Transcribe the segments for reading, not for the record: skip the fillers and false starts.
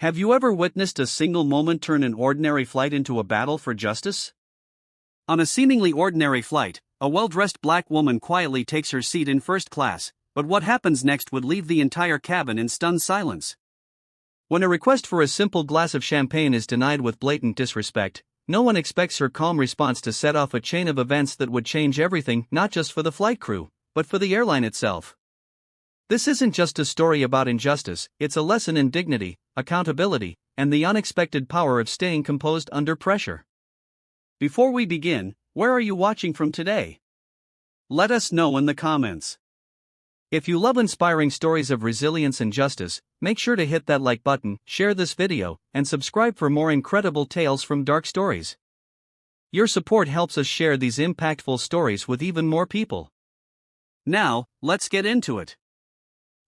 Have you ever witnessed a single moment turn an ordinary flight into a battle for justice? On a seemingly ordinary flight, a well-dressed black woman quietly takes her seat in first class, but what happens next would leave the entire cabin in stunned silence. When a request for a simple glass of champagne is denied with blatant disrespect, no one expects her calm response to set off a chain of events that would change everything, not just for the flight crew, but for the airline itself. This isn't just a story about injustice, it's a lesson in dignity, accountability, and the unexpected power of staying composed under pressure. Before we begin, where are you watching from today? Let us know in the comments. If you love inspiring stories of resilience and justice, make sure to hit that like button, share this video, and subscribe for more incredible tales from dark stories. Your support helps us share these impactful stories with even more people. Now, let's get into it.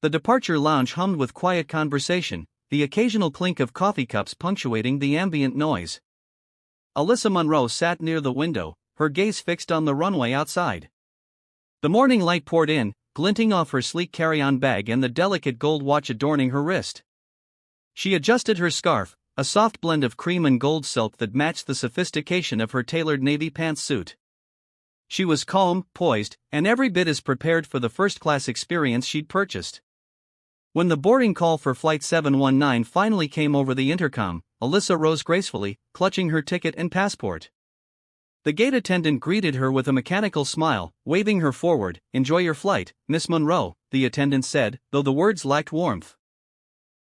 The departure lounge hummed with quiet conversation, the occasional clink of coffee cups punctuating the ambient noise. Alyssa Monroe sat near the window, her gaze fixed on the runway outside. The morning light poured in, glinting off her sleek carry-on bag and the delicate gold watch adorning her wrist. She adjusted her scarf, a soft blend of cream and gold silk that matched the sophistication of her tailored navy pantsuit. She was calm, poised, and every bit as prepared for the first-class experience she'd purchased. When the boarding call for Flight 719 finally came over the intercom, Alyssa rose gracefully, clutching her ticket and passport. The gate attendant greeted her with a mechanical smile, waving her forward. "Enjoy your flight, Miss Monroe," the attendant said, though the words lacked warmth.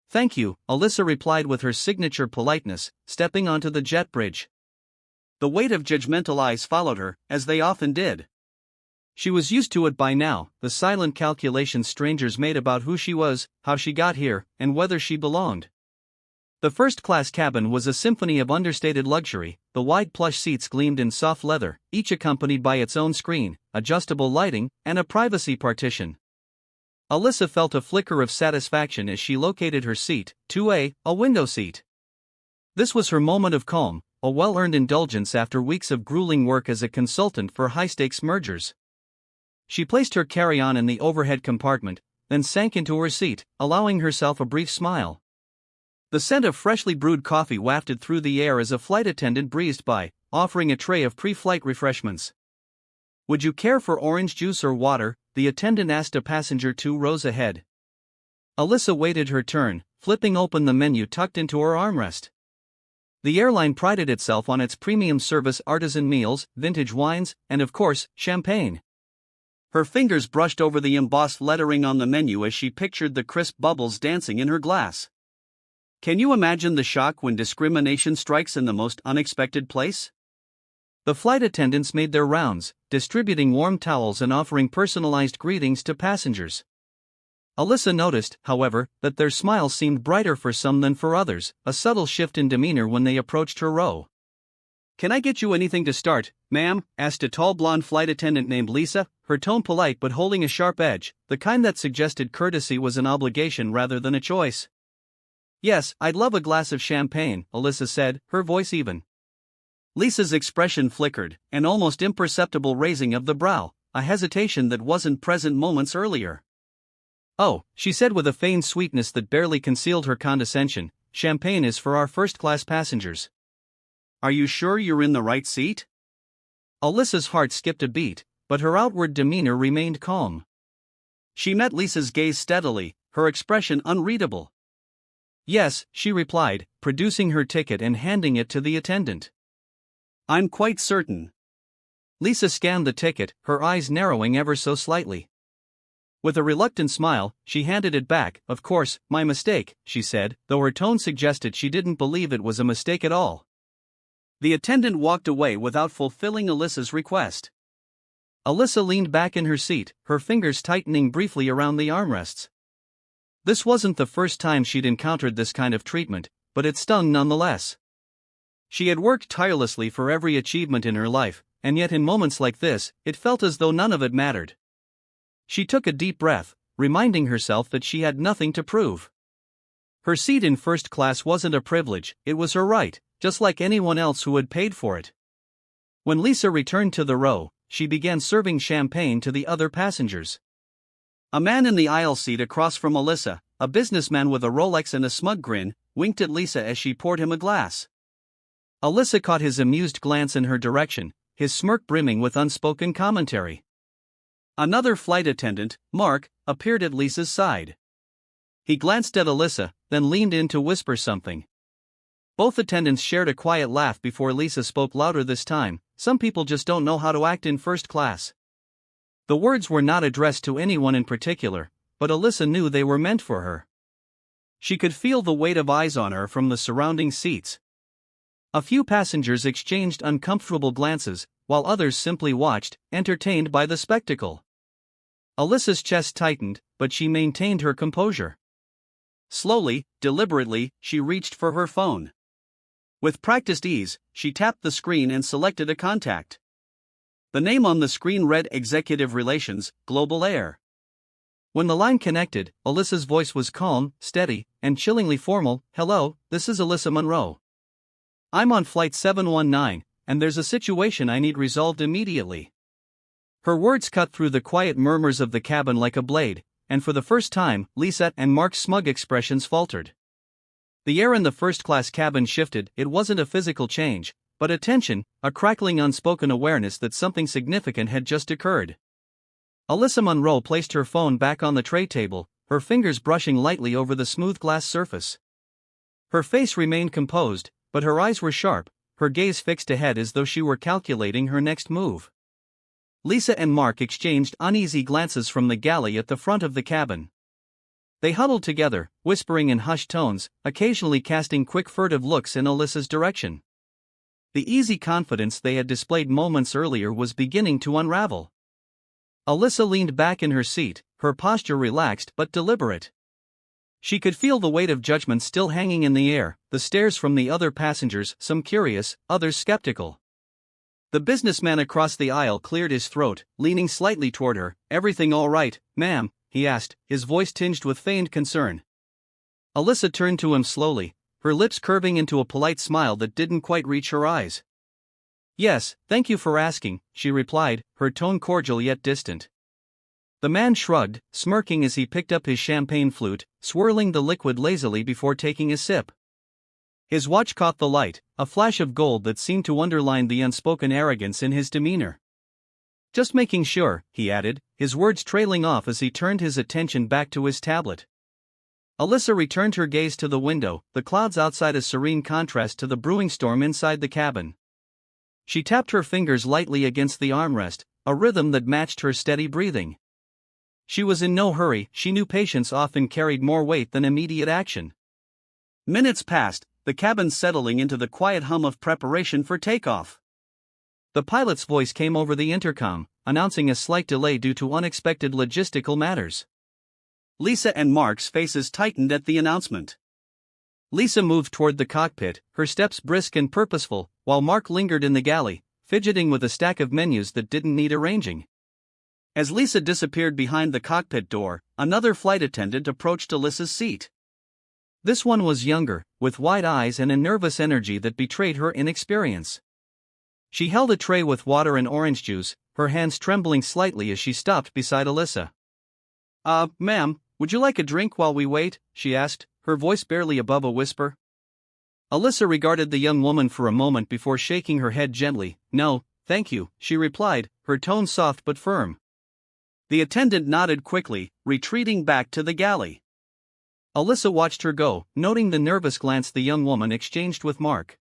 "Thank you," Alyssa replied with her signature politeness, stepping onto the jet bridge. The weight of judgmental eyes followed her, as they often did. She was used to it by now, the silent calculations strangers made about who she was, how she got here, and whether she belonged. The first-class cabin was a symphony of understated luxury. The wide plush seats gleamed in soft leather, each accompanied by its own screen, adjustable lighting, and a privacy partition. Alyssa felt a flicker of satisfaction as she located her seat, 2A, a window seat. This was her moment of calm, a well-earned indulgence after weeks of grueling work as a consultant for high-stakes mergers. She placed her carry-on in the overhead compartment, then sank into her seat, allowing herself a brief smile. The scent of freshly brewed coffee wafted through the air as a flight attendant breezed by, offering a tray of pre-flight refreshments. "Would you care for orange juice or water?" the attendant asked a passenger 2 rows ahead. Alyssa waited her turn, flipping open the menu tucked into her armrest. The airline prided itself on its premium service: artisan meals, vintage wines, and of course, champagne. Her fingers brushed over the embossed lettering on the menu as she pictured the crisp bubbles dancing in her glass. Can you imagine the shock when discrimination strikes in the most unexpected place? The flight attendants made their rounds, distributing warm towels and offering personalized greetings to passengers. Alyssa noticed, however, that their smiles seemed brighter for some than for others, a subtle shift in demeanor when they approached her row. "Can I get you anything to start, ma'am?" asked a tall blonde flight attendant named Lisa, her tone polite but holding a sharp edge, the kind that suggested courtesy was an obligation rather than a choice. "Yes, I'd love a glass of champagne," Alyssa said, her voice even. Lisa's expression flickered, an almost imperceptible raising of the brow, a hesitation that wasn't present moments earlier. "Oh," she said with a feigned sweetness that barely concealed her condescension, "champagne is for our first-class passengers." "Are you sure you're in the right seat?" Alyssa's heart skipped a beat, but her outward demeanor remained calm. She met Lisa's gaze steadily, her expression unreadable. "Yes," she replied, producing her ticket and handing it to the attendant. "I'm quite certain." Lisa scanned the ticket, her eyes narrowing ever so slightly. With a reluctant smile, she handed it back. "Of course, my mistake," she said, though her tone suggested she didn't believe it was a mistake at all. The attendant walked away without fulfilling Alyssa's request. Alyssa leaned back in her seat, her fingers tightening briefly around the armrests. This wasn't the first time she'd encountered this kind of treatment, but it stung nonetheless. She had worked tirelessly for every achievement in her life, and yet in moments like this, it felt as though none of it mattered. She took a deep breath, reminding herself that she had nothing to prove. Her seat in first class wasn't a privilege, it was her right, just like anyone else who had paid for it. When Lisa returned to the row, she began serving champagne to the other passengers. A man in the aisle seat across from Alyssa, a businessman with a Rolex and a smug grin, winked at Lisa as she poured him a glass. Alyssa caught his amused glance in her direction, his smirk brimming with unspoken commentary. Another flight attendant, Mark, appeared at Lisa's side. He glanced at Alyssa, then leaned in to whisper something. Both attendants shared a quiet laugh before Lisa spoke louder this time. Some people just don't know how to act in first class. The words were not addressed to anyone in particular, but Alyssa knew they were meant for her. She could feel the weight of eyes on her from the surrounding seats. A few passengers exchanged uncomfortable glances, while others simply watched, entertained by the spectacle. Alyssa's chest tightened, but she maintained her composure. Slowly, deliberately, she reached for her phone. With practiced ease, she tapped the screen and selected a contact. The name on the screen read Executive Relations, Global Air. When the line connected, Alyssa's voice was calm, steady, and chillingly formal. "Hello, this is Alyssa Monroe. I'm on flight 719, and there's a situation I need resolved immediately." Her words cut through the quiet murmurs of the cabin like a blade, and for the first time, Lisa and Mark's smug expressions faltered. The air in the first-class cabin shifted. It wasn't a physical change, but a tension, a crackling unspoken awareness that something significant had just occurred. Alyssa Monroe placed her phone back on the tray table, her fingers brushing lightly over the smooth glass surface. Her face remained composed, but her eyes were sharp, her gaze fixed ahead as though she were calculating her next move. Lisa and Mark exchanged uneasy glances from the galley at the front of the cabin. They huddled together, whispering in hushed tones, occasionally casting quick furtive looks in Alyssa's direction. The easy confidence they had displayed moments earlier was beginning to unravel. Alyssa leaned back in her seat, her posture relaxed but deliberate. She could feel the weight of judgment still hanging in the air, the stares from the other passengers, some curious, others skeptical. The businessman across the aisle cleared his throat, leaning slightly toward her. "Everything all right, ma'am?" he asked, his voice tinged with feigned concern. Alyssa turned to him slowly, her lips curving into a polite smile that didn't quite reach her eyes. "Yes, thank you for asking," she replied, her tone cordial yet distant. The man shrugged, smirking as he picked up his champagne flute, swirling the liquid lazily before taking a sip. His watch caught the light, a flash of gold that seemed to underline the unspoken arrogance in his demeanor. "Just making sure," he added, his words trailing off as he turned his attention back to his tablet. Alyssa returned her gaze to the window, the clouds outside a serene contrast to the brewing storm inside the cabin. She tapped her fingers lightly against the armrest, a rhythm that matched her steady breathing. She was in no hurry. She knew patience often carried more weight than immediate action. Minutes passed, the cabin settling into the quiet hum of preparation for takeoff. The pilot's voice came over the intercom, announcing a slight delay due to unexpected logistical matters. Lisa and Mark's faces tightened at the announcement. Lisa moved toward the cockpit, her steps brisk and purposeful, while Mark lingered in the galley, fidgeting with a stack of menus that didn't need arranging. As Lisa disappeared behind the cockpit door, another flight attendant approached Alyssa's seat. This one was younger, with wide eyes and a nervous energy that betrayed her inexperience. She held a tray with water and orange juice, her hands trembling slightly as she stopped beside Alyssa. Ma'am, would you like a drink while we wait?" she asked, her voice barely above a whisper. Alyssa regarded the young woman for a moment before shaking her head gently. "No, thank you," she replied, her tone soft but firm. The attendant nodded quickly, retreating back to the galley. Alyssa watched her go, noting the nervous glance the young woman exchanged with Mark.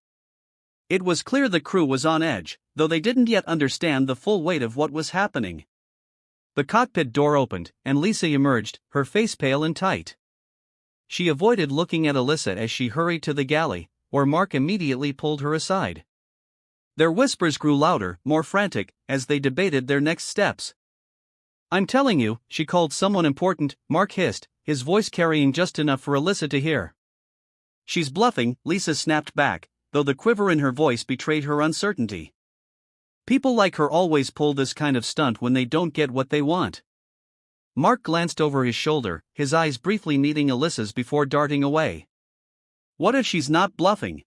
It was clear the crew was on edge, though they didn't yet understand the full weight of what was happening. The cockpit door opened, and Lisa emerged, her face pale and tight. She avoided looking at Alyssa as she hurried to the galley, where Mark immediately pulled her aside. Their whispers grew louder, more frantic, as they debated their next steps. "I'm telling you," she called someone important, Mark hissed, his voice carrying just enough for Alyssa to hear. "She's bluffing," Lisa snapped back, though the quiver in her voice betrayed her uncertainty. "People like her always pull this kind of stunt when they don't get what they want." Mark glanced over his shoulder, his eyes briefly meeting Alyssa's before darting away. "What if she's not bluffing?"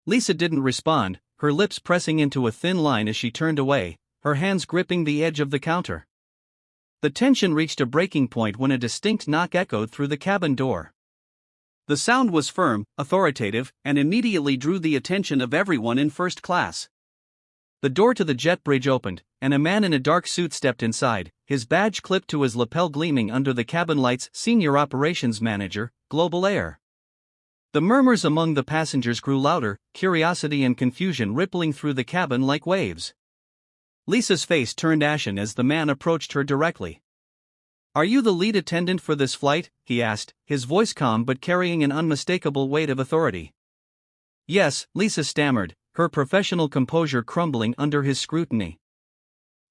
Lisa didn't respond, her lips pressing into a thin line as she turned away, her hands gripping the edge of the counter. The tension reached a breaking point when a distinct knock echoed through the cabin door. The sound was firm, authoritative, and immediately drew the attention of everyone in first class. The door to the jet bridge opened, and a man in a dark suit stepped inside, his badge clipped to his lapel gleaming under the cabin lights. Senior Operations Manager, Global Air. The murmurs among the passengers grew louder, curiosity and confusion rippling through the cabin like waves. Lisa's face turned ashen as the man approached her directly. "Are you the lead attendant for this flight?" he asked, his voice calm but carrying an unmistakable weight of authority. "Yes," Lisa stammered, her professional composure crumbling under his scrutiny.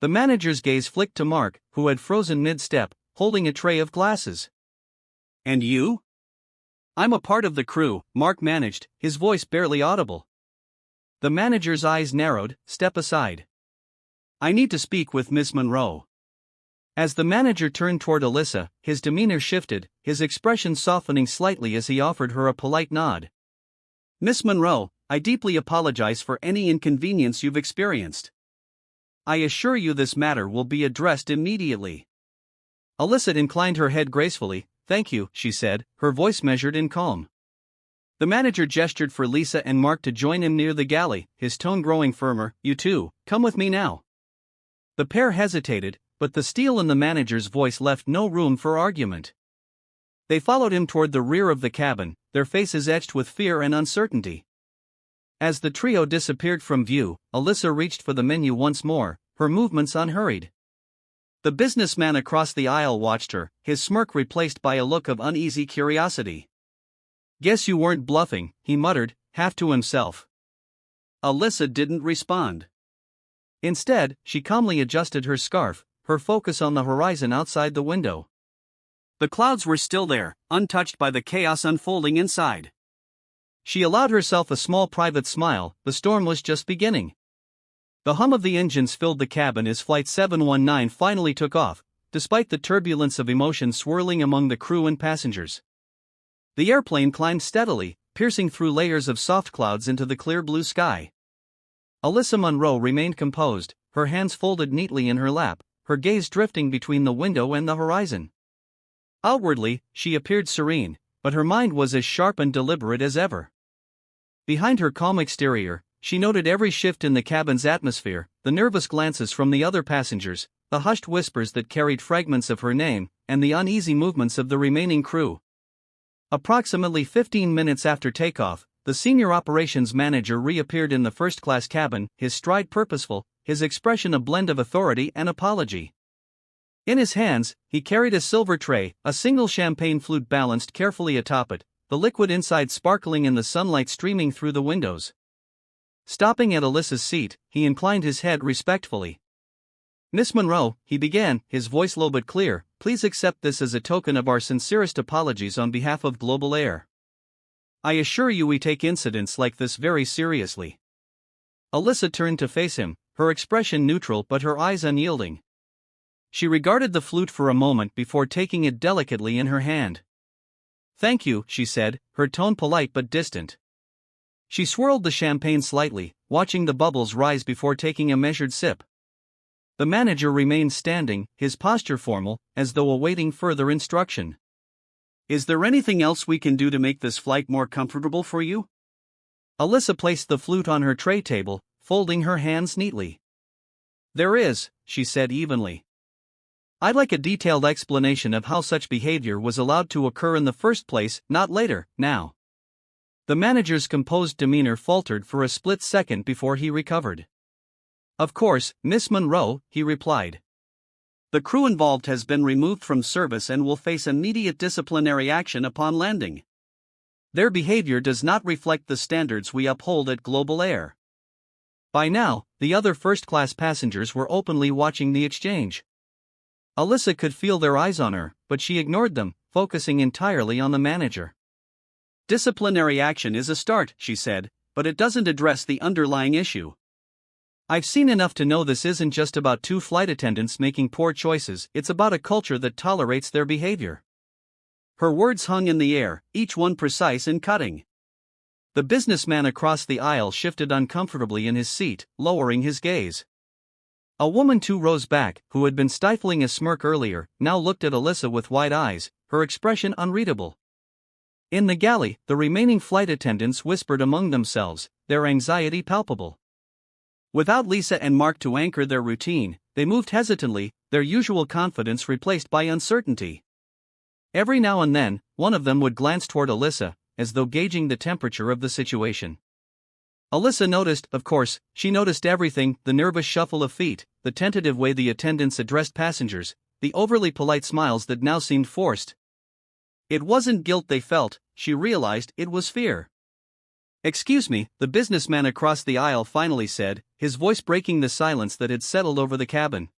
The manager's gaze flicked to Mark, who had frozen mid-step, holding a tray of glasses. "And you?" "I'm a part of the crew," Mark managed, his voice barely audible. The manager's eyes narrowed. "Step aside. I need to speak with Miss Monroe." As the manager turned toward Alyssa, his demeanor shifted, his expression softening slightly as he offered her a polite nod. "Miss Monroe, I deeply apologize for any inconvenience you've experienced. I assure you this matter will be addressed immediately." Alyssa inclined her head gracefully. "Thank you," she said, her voice measured in calm. The manager gestured for Lisa and Mark to join him near the galley, his tone growing firmer. "You two, come with me now." The pair hesitated, but the steel in the manager's voice left no room for argument. They followed him toward the rear of the cabin, their faces etched with fear and uncertainty. As the trio disappeared from view, Alyssa reached for the menu once more, her movements unhurried. The businessman across the aisle watched her, his smirk replaced by a look of uneasy curiosity. "Guess you weren't bluffing," he muttered, half to himself. Alyssa didn't respond. Instead, she calmly adjusted her scarf, her focus on the horizon outside the window. The clouds were still there, untouched by the chaos unfolding inside. She allowed herself a small private smile. The storm was just beginning. The hum of the engines filled the cabin as Flight 719 finally took off, despite the turbulence of emotion swirling among the crew and passengers. The airplane climbed steadily, piercing through layers of soft clouds into the clear blue sky. Alyssa Monroe remained composed, her hands folded neatly in her lap, her gaze drifting between the window and the horizon. Outwardly, she appeared serene, but her mind was as sharp and deliberate as ever. Behind her calm exterior, she noted every shift in the cabin's atmosphere, the nervous glances from the other passengers, the hushed whispers that carried fragments of her name, and the uneasy movements of the remaining crew. Approximately 15 minutes after takeoff, the senior operations manager reappeared in the first-class cabin, his stride purposeful, his expression a blend of authority and apology. In his hands, he carried a silver tray, a single champagne flute balanced carefully atop it, the liquid inside sparkling in the sunlight streaming through the windows. Stopping at Alyssa's seat, he inclined his head respectfully. "Miss Monroe," he began, his voice low but clear, "please accept this as a token of our sincerest apologies on behalf of Global Air. I assure you we take incidents like this very seriously." Alyssa turned to face him, her expression neutral but her eyes unyielding. She regarded the flute for a moment before taking it delicately in her hand. "Thank you," she said, her tone polite but distant. She swirled the champagne slightly, watching the bubbles rise before taking a measured sip. The manager remained standing, his posture formal, as though awaiting further instruction. "Is there anything else we can do to make this flight more comfortable for you?" Alyssa placed the flute on her tray table, folding her hands neatly. "There is," she said evenly. "I'd like a detailed explanation of how such behavior was allowed to occur in the first place, not later, now." The manager's composed demeanor faltered for a split second before he recovered. "Of course, Miss Monroe," he replied. "The crew involved has been removed from service and will face immediate disciplinary action upon landing. Their behavior does not reflect the standards we uphold at Global Air." By now, the other first-class passengers were openly watching the exchange. Alyssa could feel their eyes on her, but she ignored them, focusing entirely on the manager. "Disciplinary action is a start," she said, "but it doesn't address the underlying issue. I've seen enough to know this isn't just about two flight attendants making poor choices, it's about a culture that tolerates their behavior." Her words hung in the air, each one precise and cutting. The businessman across the aisle shifted uncomfortably in his seat, lowering his gaze. A woman 2 rows back, who had been stifling a smirk earlier, now looked at Alyssa with wide eyes, her expression unreadable. In the galley, the remaining flight attendants whispered among themselves, their anxiety palpable. Without Lisa and Mark to anchor their routine, they moved hesitantly, their usual confidence replaced by uncertainty. Every now and then, one of them would glance toward Alyssa, as though gauging the temperature of the situation. Alyssa noticed, of course, she noticed everything: the nervous shuffle of feet, the tentative way the attendants addressed passengers, the overly polite smiles that now seemed forced. It wasn't guilt they felt, she realized, it was fear. "Excuse me," the businessman across the aisle finally said, his voice breaking the silence that had settled over the cabin.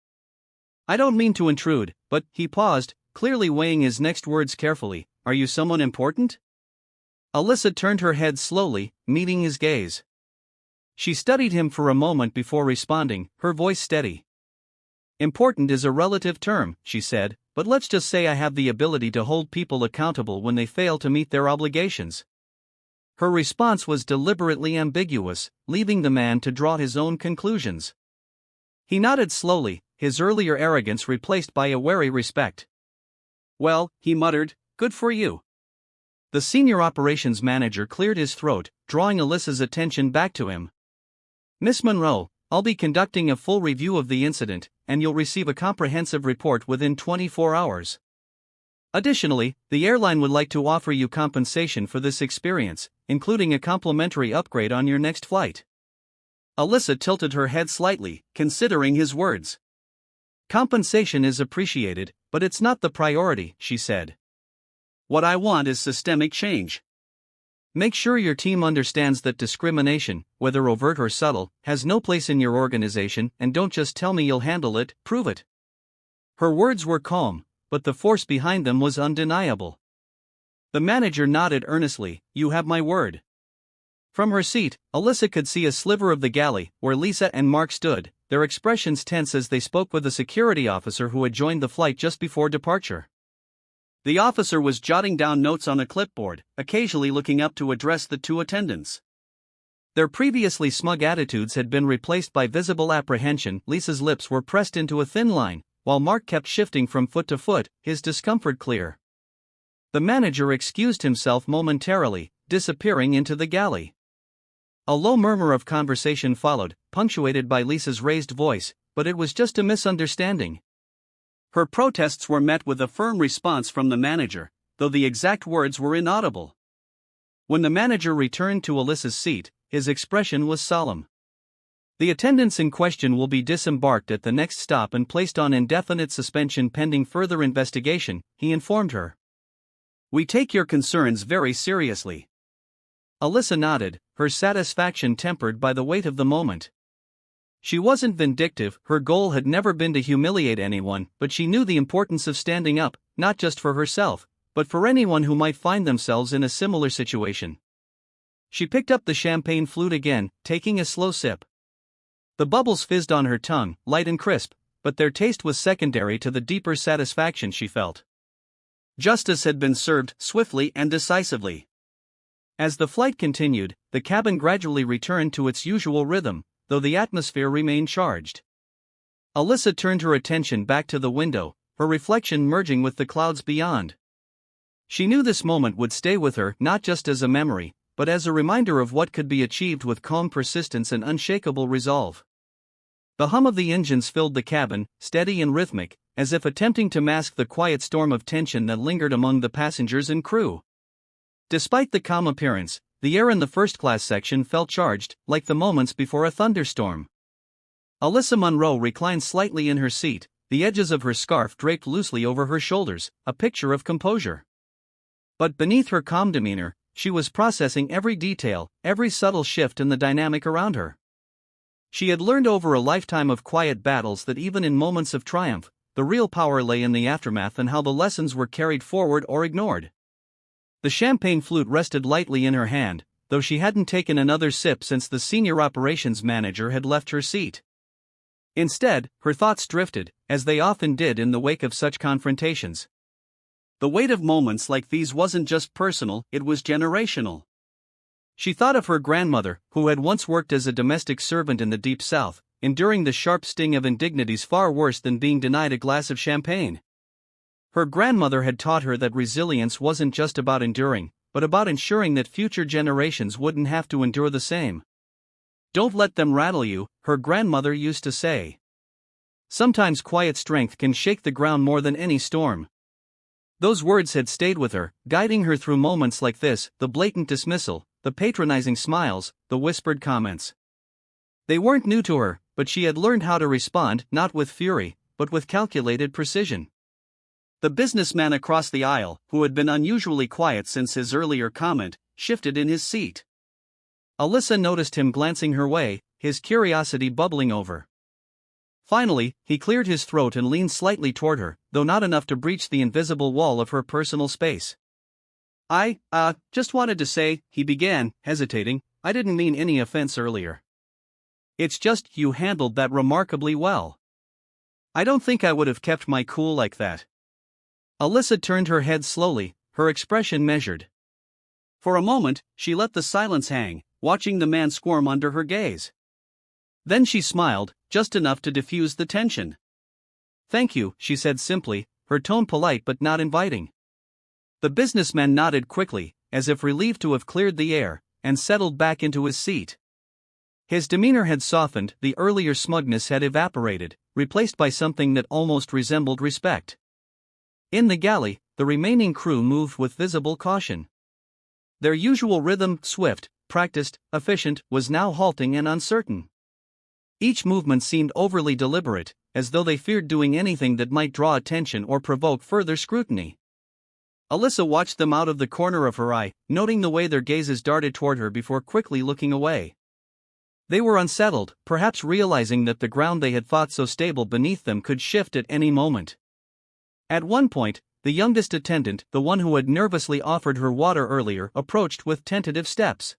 "I don't mean to intrude, but," he paused, clearly weighing his next words carefully, "are you someone important?" Alyssa turned her head slowly, meeting his gaze. She studied him for a moment before responding, her voice steady. "Important is a relative term," she said, "but let's just say I have the ability to hold people accountable when they fail to meet their obligations." Her response was deliberately ambiguous, leaving the man to draw his own conclusions. He nodded slowly, his earlier arrogance replaced by a wary respect. "Well," he muttered, "good for you." The senior operations manager cleared his throat, drawing Alyssa's attention back to him. "Miss Monroe, I'll be conducting a full review of the incident, and you'll receive a comprehensive report within 24 hours. Additionally, the airline would like to offer you compensation for this experience, including a complimentary upgrade on your next flight." Alyssa tilted her head slightly, considering his words. "Compensation is appreciated, but it's not the priority," she said. "What I want is systemic change. Make sure your team understands that discrimination, whether overt or subtle, has no place in your organization, and don't just tell me you'll handle it, prove it." Her words were calm, but the force behind them was undeniable. The manager nodded earnestly, "You have my word." From her seat, Alyssa could see a sliver of the galley, where Lisa and Mark stood, their expressions tense as they spoke with a security officer who had joined the flight just before departure. The officer was jotting down notes on a clipboard, occasionally looking up to address the two attendants. Their previously smug attitudes had been replaced by visible apprehension. Lisa's lips were pressed into a thin line, while Mark kept shifting from foot to foot, his discomfort clear. The manager excused himself momentarily, disappearing into the galley. A low murmur of conversation followed, punctuated by Lisa's raised voice, but it was just a misunderstanding. Her protests were met with a firm response from the manager, though the exact words were inaudible. When the manager returned to Alyssa's seat, his expression was solemn. "The attendants in question will be disembarked at the next stop and placed on indefinite suspension pending further investigation," he informed her. "We take your concerns very seriously." Alyssa nodded, her satisfaction tempered by the weight of the moment. She wasn't vindictive, her goal had never been to humiliate anyone, but she knew the importance of standing up, not just for herself, but for anyone who might find themselves in a similar situation. She picked up the champagne flute again, taking a slow sip. The bubbles fizzed on her tongue, light and crisp, but their taste was secondary to the deeper satisfaction she felt. Justice had been served swiftly and decisively. As the flight continued, the cabin gradually returned to its usual rhythm, though the atmosphere remained charged. Alyssa turned her attention back to the window, her reflection merging with the clouds beyond. She knew this moment would stay with her not just as a memory, but as a reminder of what could be achieved with calm persistence and unshakable resolve. The hum of the engines filled the cabin, steady and rhythmic, as if attempting to mask the quiet storm of tension that lingered among the passengers and crew. Despite the calm appearance, the air in the first-class section felt charged, like the moments before a thunderstorm. Alyssa Monroe reclined slightly in her seat, the edges of her scarf draped loosely over her shoulders, a picture of composure. But beneath her calm demeanor, she was processing every detail, every subtle shift in the dynamic around her. She had learned over a lifetime of quiet battles that even in moments of triumph, the real power lay in the aftermath and how the lessons were carried forward or ignored. The champagne flute rested lightly in her hand, though she hadn't taken another sip since the senior operations manager had left her seat. Instead, her thoughts drifted, as they often did in the wake of such confrontations. The weight of moments like these wasn't just personal, it was generational. She thought of her grandmother, who had once worked as a domestic servant in the Deep South, enduring the sharp sting of indignities far worse than being denied a glass of champagne. Her grandmother had taught her that resilience wasn't just about enduring, but about ensuring that future generations wouldn't have to endure the same. Don't let them rattle you, her grandmother used to say. Sometimes quiet strength can shake the ground more than any storm. Those words had stayed with her, guiding her through moments like this, the blatant dismissal, the patronizing smiles, the whispered comments. They weren't new to her, but she had learned how to respond, not with fury, but with calculated precision. The businessman across the aisle, who had been unusually quiet since his earlier comment, shifted in his seat. Alyssa noticed him glancing her way, his curiosity bubbling over. Finally, he cleared his throat and leaned slightly toward her, though not enough to breach the invisible wall of her personal space. I just wanted to say, he began, hesitating, I didn't mean any offense earlier. It's just you handled that remarkably well. I don't think I would have kept my cool like that. Alyssa turned her head slowly, her expression measured. For a moment, she let the silence hang, watching the man squirm under her gaze. Then she smiled, just enough to diffuse the tension. Thank you, she said simply, her tone polite but not inviting. The businessman nodded quickly, as if relieved to have cleared the air, and settled back into his seat. His demeanor had softened, the earlier smugness had evaporated, replaced by something that almost resembled respect. In the galley, the remaining crew moved with visible caution. Their usual rhythm, swift, practiced, efficient, was now halting and uncertain. Each movement seemed overly deliberate, as though they feared doing anything that might draw attention or provoke further scrutiny. Alyssa watched them out of the corner of her eye, noting the way their gazes darted toward her before quickly looking away. They were unsettled, perhaps realizing that the ground they had thought so stable beneath them could shift at any moment. At one point, the youngest attendant, the one who had nervously offered her water earlier, approached with tentative steps.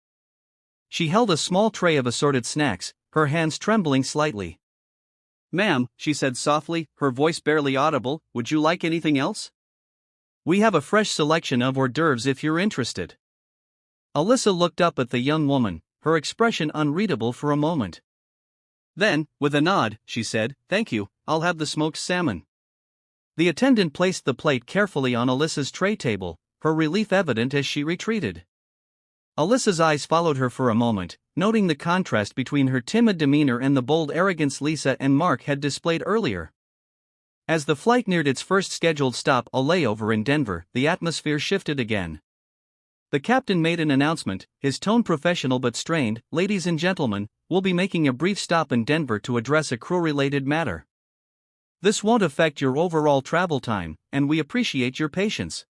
She held a small tray of assorted snacks, her hands trembling slightly. Ma'am, she said softly, her voice barely audible, would you like anything else? We have a fresh selection of hors d'oeuvres if you're interested. Alyssa looked up at the young woman, her expression unreadable for a moment. Then, with a nod, she said, thank you, I'll have the smoked salmon. The attendant placed the plate carefully on Alyssa's tray table, her relief evident as she retreated. Alyssa's eyes followed her for a moment, noting the contrast between her timid demeanor and the bold arrogance Lisa and Mark had displayed earlier. As the flight neared its first scheduled stop, a layover in Denver, the atmosphere shifted again. The captain made an announcement, his tone professional but strained, ladies and gentlemen, we'll be making a brief stop in Denver to address a crew-related matter. This won't affect your overall travel time, and we appreciate your patience.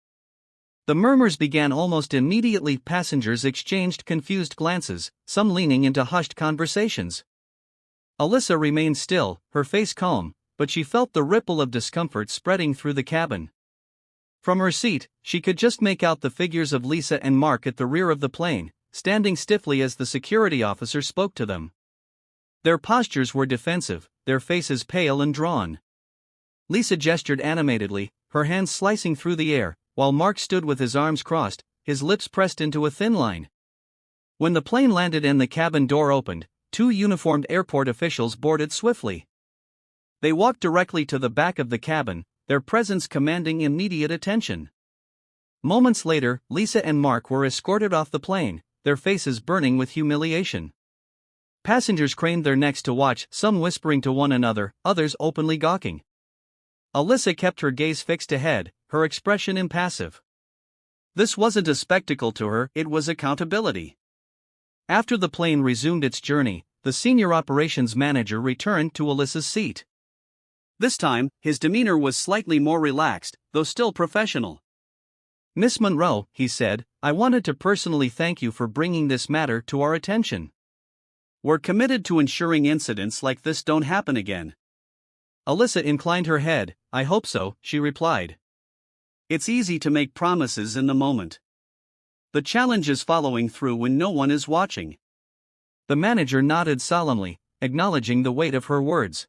The murmurs began almost immediately. Passengers exchanged confused glances, some leaning into hushed conversations. Alyssa remained still, her face calm, but she felt the ripple of discomfort spreading through the cabin. From her seat, she could just make out the figures of Lisa and Mark at the rear of the plane, standing stiffly as the security officer spoke to them. Their postures were defensive, their faces pale and drawn. Lisa gestured animatedly, her hands slicing through the air, while Mark stood with his arms crossed, his lips pressed into a thin line. When the plane landed and the cabin door opened, two uniformed airport officials boarded swiftly. They walked directly to the back of the cabin, their presence commanding immediate attention. Moments later, Lisa and Mark were escorted off the plane, their faces burning with humiliation. Passengers craned their necks to watch, some whispering to one another, others openly gawking. Alyssa kept her gaze fixed ahead, her expression impassive. This wasn't a spectacle to her, it was accountability. After the plane resumed its journey, the senior operations manager returned to Alyssa's seat. This time, his demeanor was slightly more relaxed, though still professional. Miss Monroe, he said, I wanted to personally thank you for bringing this matter to our attention. We're committed to ensuring incidents like this don't happen again. Alyssa inclined her head. I hope so, she replied. It's easy to make promises in the moment. The challenge is following through when no one is watching. The manager nodded solemnly, acknowledging the weight of her words.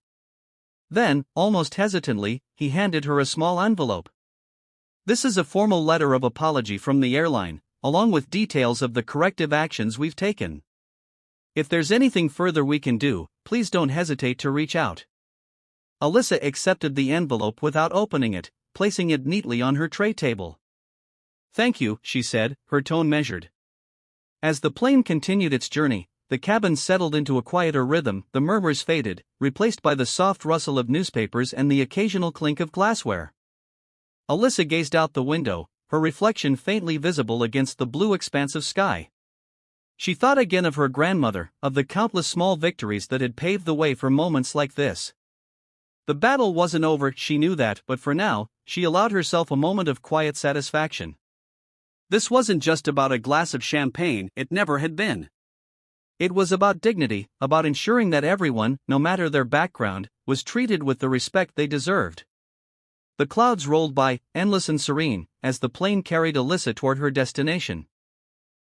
Then, almost hesitantly, he handed her a small envelope. This is a formal letter of apology from the airline, along with details of the corrective actions we've taken. If there's anything further we can do, please don't hesitate to reach out. Alyssa accepted the envelope without opening it, placing it neatly on her tray table. Thank you, she said, her tone measured. As the plane continued its journey, the cabin settled into a quieter rhythm, the murmurs faded, replaced by the soft rustle of newspapers and the occasional clink of glassware. Alyssa gazed out the window, her reflection faintly visible against the blue expanse of sky. She thought again of her grandmother, of the countless small victories that had paved the way for moments like this. The battle wasn't over, she knew that, but for now, she allowed herself a moment of quiet satisfaction. This wasn't just about a glass of champagne, it never had been. It was about dignity, about ensuring that everyone, no matter their background, was treated with the respect they deserved. The clouds rolled by, endless and serene, as the plane carried Alyssa toward her destination.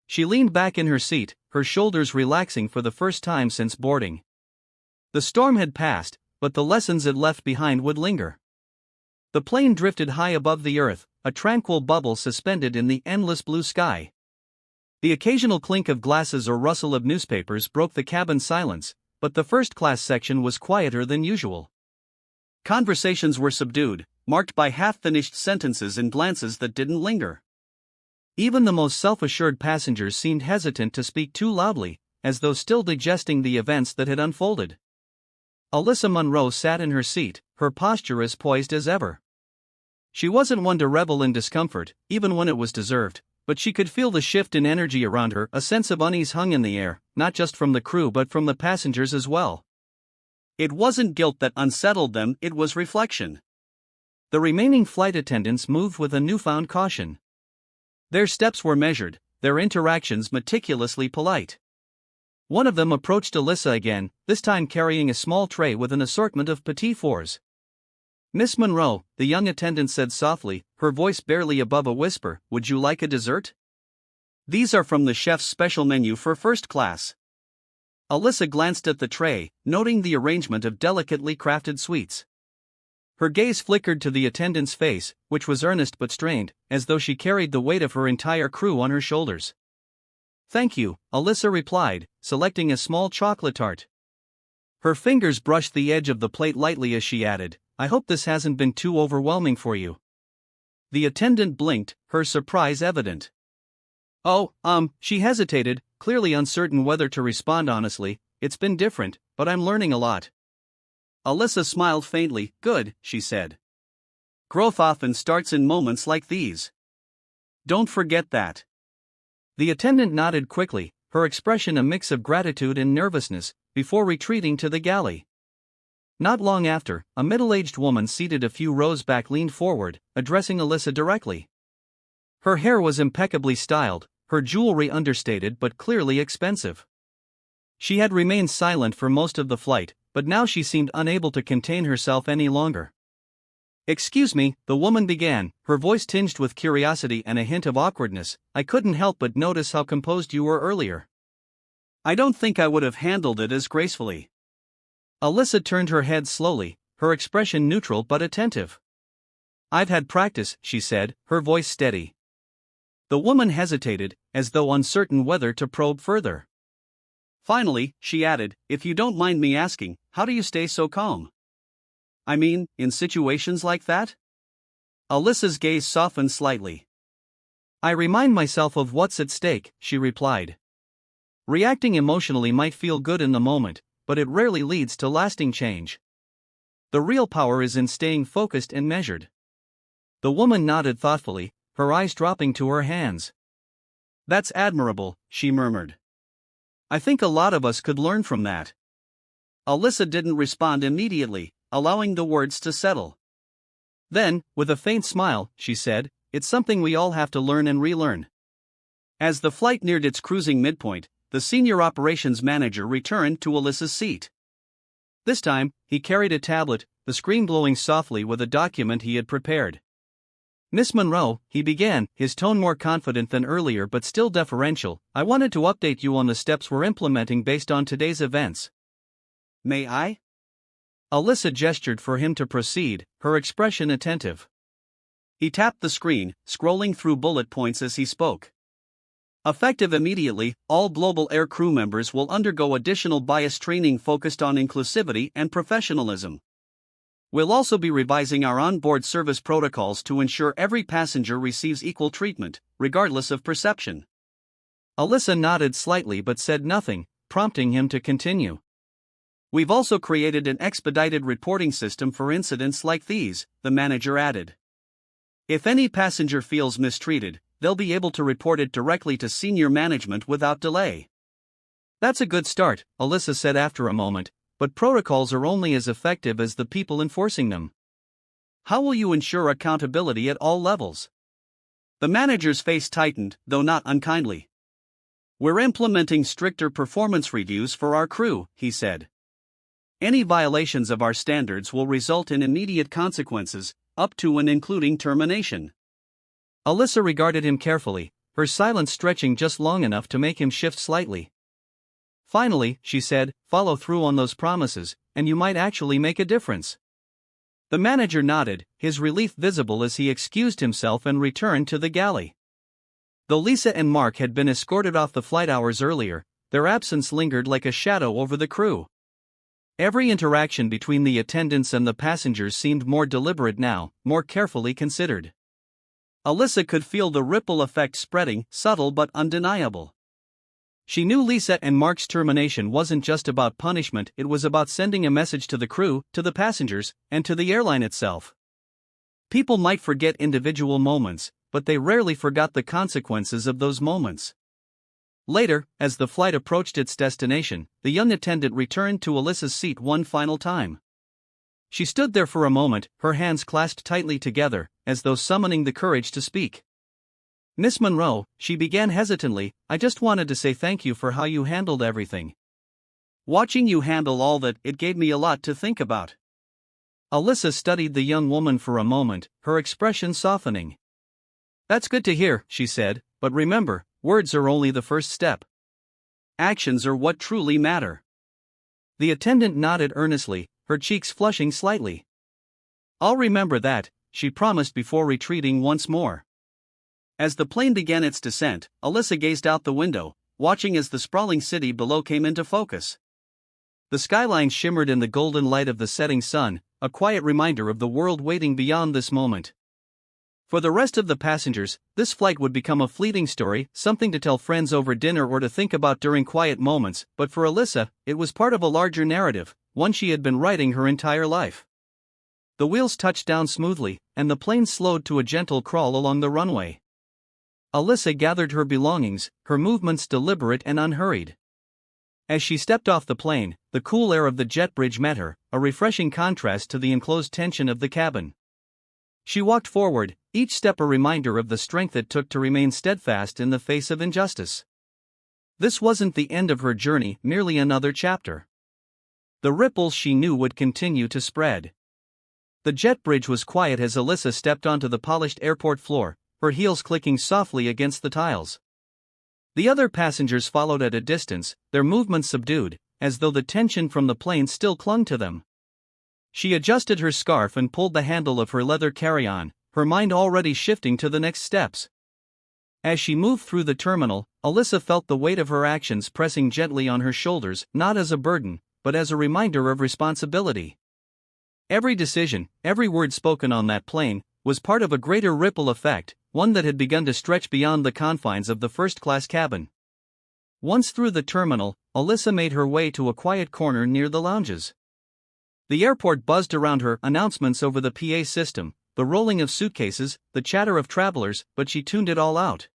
She leaned back in her seat, her shoulders relaxing for the first time since boarding. The storm had passed, but the lessons it left behind would linger. The plane drifted high above the earth, a tranquil bubble suspended in the endless blue sky. The occasional clink of glasses or rustle of newspapers broke the cabin silence, but the first-class section was quieter than usual. Conversations were subdued, marked by half-finished sentences and glances that didn't linger. Even the most self-assured passengers seemed hesitant to speak too loudly, as though still digesting the events that had unfolded. Alyssa Monroe sat in her seat, her posture as poised as ever. She wasn't one to revel in discomfort, even when it was deserved, but she could feel the shift in energy around her. A sense of unease hung in the air, not just from the crew but from the passengers as well. It wasn't guilt that unsettled them, it was reflection. The remaining flight attendants moved with a newfound caution. Their steps were measured, their interactions meticulously polite. One of them approached Alyssa again, this time carrying a small tray with an assortment of petit fours. "Miss Monroe," the young attendant said softly, her voice barely above a whisper, "would you like a dessert? These are from the chef's special menu for first class." Alyssa glanced at the tray, noting the arrangement of delicately crafted sweets. Her gaze flickered to the attendant's face, which was earnest but strained, as though she carried the weight of her entire crew on her shoulders. "Thank you," Alyssa replied, selecting a small chocolate tart. Her fingers brushed the edge of the plate lightly as she added, "I hope this hasn't been too overwhelming for you." The attendant blinked, her surprise evident. "Oh, she hesitated, clearly uncertain whether to respond honestly. "It's been different, but I'm learning a lot." Alyssa smiled faintly. "Good," she said. "Growth often starts in moments like these. Don't forget that." The attendant nodded quickly, her expression a mix of gratitude and nervousness, before retreating to the galley. Not long after, a middle-aged woman seated a few rows back leaned forward, addressing Alyssa directly. Her hair was impeccably styled, her jewelry understated but clearly expensive. She had remained silent for most of the flight, but now she seemed unable to contain herself any longer. "Excuse me," the woman began, her voice tinged with curiosity and a hint of awkwardness, "I couldn't help but notice how composed you were earlier. I don't think I would have handled it as gracefully." Alyssa turned her head slowly, her expression neutral but attentive. "I've had practice," she said, her voice steady. The woman hesitated, as though uncertain whether to probe further. Finally, she added, "If you don't mind me asking, how do you stay so calm? I mean, in situations like that?" Alyssa's gaze softened slightly. "I remind myself of what's at stake," she replied. "Reacting emotionally might feel good in the moment, but it rarely leads to lasting change. The real power is in staying focused and measured." The woman nodded thoughtfully, her eyes dropping to her hands. "That's admirable," she murmured. "I think a lot of us could learn from that." Alyssa didn't respond immediately, allowing the words to settle. Then, with a faint smile, she said, "It's something we all have to learn and relearn." As the flight neared its cruising midpoint, the senior operations manager returned to Alyssa's seat. This time, he carried a tablet, the screen glowing softly with a document he had prepared. "Miss Monroe," he began, his tone more confident than earlier but still deferential, "I wanted to update you on the steps we're implementing based on today's events." "May I?" Alyssa gestured for him to proceed, her expression attentive. He tapped the screen, scrolling through bullet points as he spoke. "Effective immediately, all Global Air crew members will undergo additional bias training focused on inclusivity and professionalism. We'll also be revising our onboard service protocols to ensure every passenger receives equal treatment, regardless of perception. Alyssa nodded slightly but said nothing, prompting him to continue. We've also created an expedited reporting system for incidents like these, the manager added. If any passenger feels mistreated, they'll be able to report it directly to senior management without delay. That's a good start, Alyssa said after a moment, but protocols are only as effective as the people enforcing them. How will you ensure accountability at all levels? The manager's face tightened, though not unkindly. We're implementing stricter performance reviews for our crew, he said. Any violations of our standards will result in immediate consequences, up to and including termination. Alyssa regarded him carefully, her silence stretching just long enough to make him shift slightly. Finally, she said, follow through on those promises, and you might actually make a difference. The manager nodded, his relief visible as he excused himself and returned to the galley. Though Lisa and Mark had been escorted off the flight hours earlier, their absence lingered like a shadow over the crew. Every interaction between the attendants and the passengers seemed more deliberate now, more carefully considered. Alyssa could feel the ripple effect spreading, subtle but undeniable. She knew Lisa and Mark's termination wasn't just about punishment, it was about sending a message to the crew, to the passengers, and to the airline itself. People might forget individual moments, but they rarely forgot the consequences of those moments. Later, as the flight approached its destination, the young attendant returned to Alyssa's seat one final time. She stood there for a moment, her hands clasped tightly together, as though summoning the courage to speak. Miss Monroe, she began hesitantly, I just wanted to say thank you for how you handled everything. Watching you handle all that, it gave me a lot to think about. Alyssa studied the young woman for a moment, her expression softening. That's good to hear, she said, but remember, words are only the first step. Actions are what truly matter. The attendant nodded earnestly, her cheeks flushing slightly. I'll remember that, she promised before retreating once more. As the plane began its descent, Alyssa gazed out the window, watching as the sprawling city below came into focus. The skyline shimmered in the golden light of the setting sun, a quiet reminder of the world waiting beyond this moment. For the rest of the passengers, this flight would become a fleeting story, something to tell friends over dinner or to think about during quiet moments, but for Alyssa, it was part of a larger narrative, one she had been writing her entire life. The wheels touched down smoothly, and the plane slowed to a gentle crawl along the runway. Alyssa gathered her belongings, her movements deliberate and unhurried. As she stepped off the plane, the cool air of the jet bridge met her, a refreshing contrast to the enclosed tension of the cabin. She walked forward, each step a reminder of the strength it took to remain steadfast in the face of injustice. This wasn't the end of her journey, merely another chapter. The ripples she knew would continue to spread. The jet bridge was quiet as Alyssa stepped onto the polished airport floor, her heels clicking softly against the tiles. The other passengers followed at a distance, their movements subdued, as though the tension from the plane still clung to them. She adjusted her scarf and pulled the handle of her leather carry-on, her mind already shifting to the next steps. As she moved through the terminal, Alyssa felt the weight of her actions pressing gently on her shoulders, not as a burden, but as a reminder of responsibility. Every decision, every word spoken on that plane, was part of a greater ripple effect, one that had begun to stretch beyond the confines of the first-class cabin. Once through the terminal, Alyssa made her way to a quiet corner near the lounges. The airport buzzed around her, announcements over the PA system, the rolling of suitcases, the chatter of travelers, but she tuned it all out.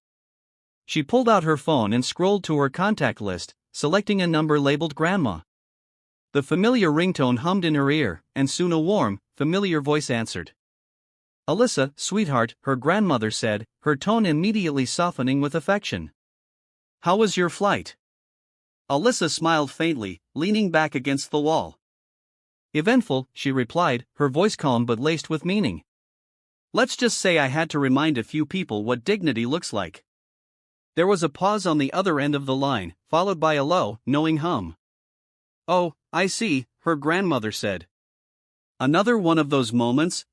She pulled out her phone and scrolled to her contact list, selecting a number labeled Grandma. The familiar ringtone hummed in her ear, and soon a warm, familiar voice answered. Alyssa, sweetheart, her grandmother said, her tone immediately softening with affection. How was your flight? Alyssa smiled faintly, leaning back against the wall. Eventful, she replied, her voice calm but laced with meaning. Let's just say I had to remind a few people what dignity looks like. There was a pause on the other end of the line, followed by a low, knowing hum. Oh, I see, her grandmother said. Another one of those moments,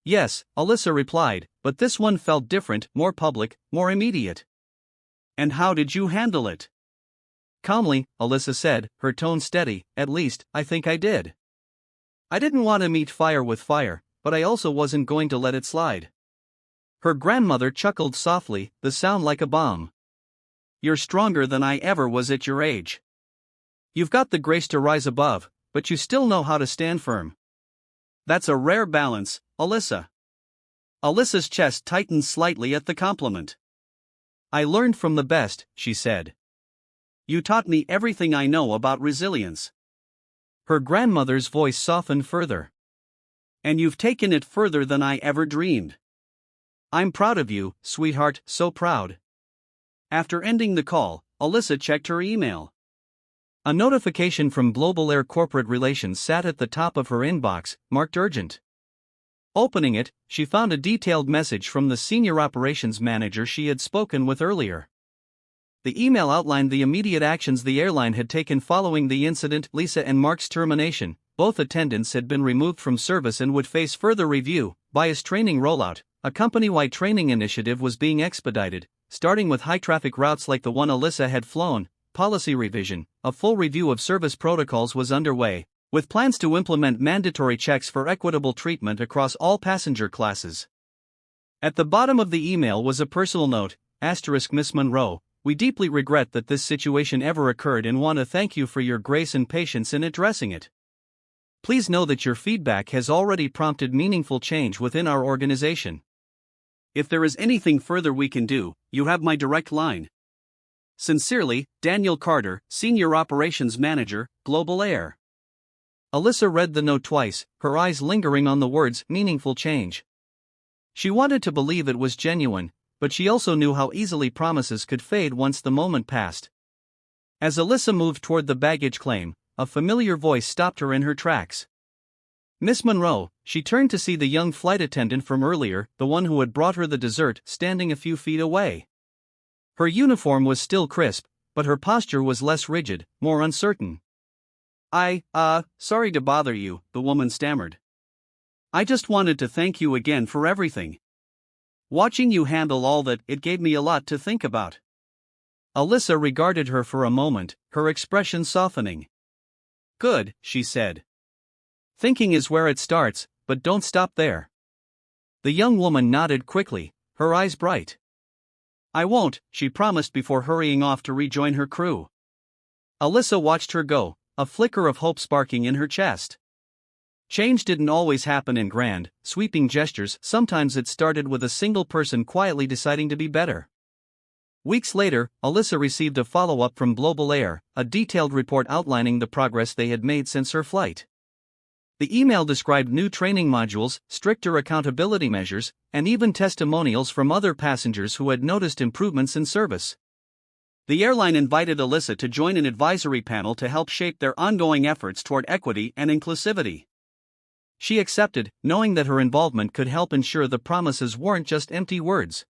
Yes, Alyssa replied, but this one felt different, more public, more immediate. And how did you handle it? Calmly, Alyssa said, her tone steady, at least, I think I did. I didn't want to meet fire with fire, but I also wasn't going to let it slide. Her grandmother chuckled softly, the sound like a bomb. You're stronger than I ever was at your age. You've got the grace to rise above, but you still know how to stand firm. That's a rare balance, Alyssa. Alyssa's chest tightened slightly at the compliment. I learned from the best, she said. You taught me everything I know about resilience. Her grandmother's voice softened further. And you've taken it further than I ever dreamed. I'm proud of you, sweetheart, so proud. After ending the call, Alyssa checked her email. A notification from Global Air Corporate Relations sat at the top of her inbox, marked urgent. Opening it, she found a detailed message from the senior operations manager she had spoken with earlier. The email outlined the immediate actions the airline had taken following the incident. Lisa and Mark's termination. Both attendants had been removed from service and would face further review. Bias training rollout. A company-wide training initiative was being expedited, starting with high-traffic routes like the one Alyssa had flown. Policy revision. A full review of service protocols was underway, with plans to implement mandatory checks for equitable treatment across all passenger classes. At the bottom of the email was a personal note, Miss Monroe, we deeply regret that this situation ever occurred and want to thank you for your grace and patience in addressing it. Please know that your feedback has already prompted meaningful change within our organization. If there is anything further we can do, you have my direct line. Sincerely, Daniel Carter, Senior Operations Manager, Global Air. Alyssa read the note twice, her eyes lingering on the words meaningful change. She wanted to believe it was genuine, but she also knew how easily promises could fade once the moment passed. As Alyssa moved toward the baggage claim, a familiar voice stopped her in her tracks. Miss Monroe, she turned to see the young flight attendant from earlier, the one who had brought her the dessert, standing a few feet away. Her uniform was still crisp, but her posture was less rigid, more uncertain. Sorry to bother you, the woman stammered. I just wanted to thank you again for everything. Watching you handle all that, it gave me a lot to think about. Alyssa regarded her for a moment, her expression softening. Good, she said. Thinking is where it starts, but don't stop there. The young woman nodded quickly, her eyes bright. I won't, she promised before hurrying off to rejoin her crew. Alyssa watched her go, a flicker of hope sparking in her chest. Change didn't always happen in grand, sweeping gestures. Sometimes it started with a single person quietly deciding to be better. Weeks later, Alyssa received a follow-up from Global Air, a detailed report outlining the progress they had made since her flight. The email described new training modules, stricter accountability measures, and even testimonials from other passengers who had noticed improvements in service. The airline invited Alyssa to join an advisory panel to help shape their ongoing efforts toward equity and inclusivity. She accepted, knowing that her involvement could help ensure the promises weren't just empty words.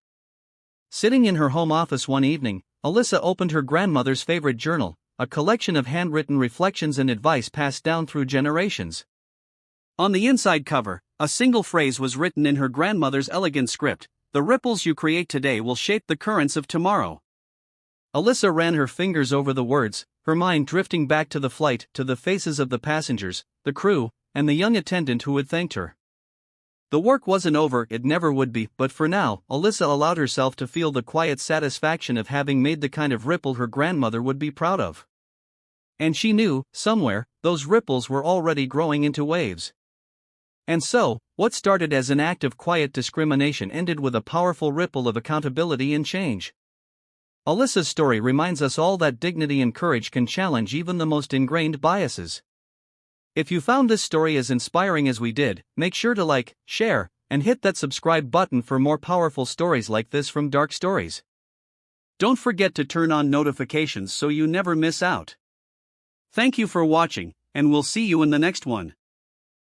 Sitting in her home office one evening, Alyssa opened her grandmother's favorite journal, a collection of handwritten reflections and advice passed down through generations. On the inside cover, a single phrase was written in her grandmother's elegant script: "The ripples you create today will shape the currents of tomorrow." Alyssa ran her fingers over the words, her mind drifting back to the flight, to the faces of the passengers, the crew, and the young attendant who had thanked her. The work wasn't over, it never would be, but for now, Alyssa allowed herself to feel the quiet satisfaction of having made the kind of ripple her grandmother would be proud of. And she knew, somewhere, those ripples were already growing into waves. And so, what started as an act of quiet discrimination ended with a powerful ripple of accountability and change. Alyssa's story reminds us all that dignity and courage can challenge even the most ingrained biases. If you found this story as inspiring as we did, make sure to like, share, and hit that subscribe button for more powerful stories like this from Dark Stories. Don't forget to turn on notifications so you never miss out. Thank you for watching, and we'll see you in the next one.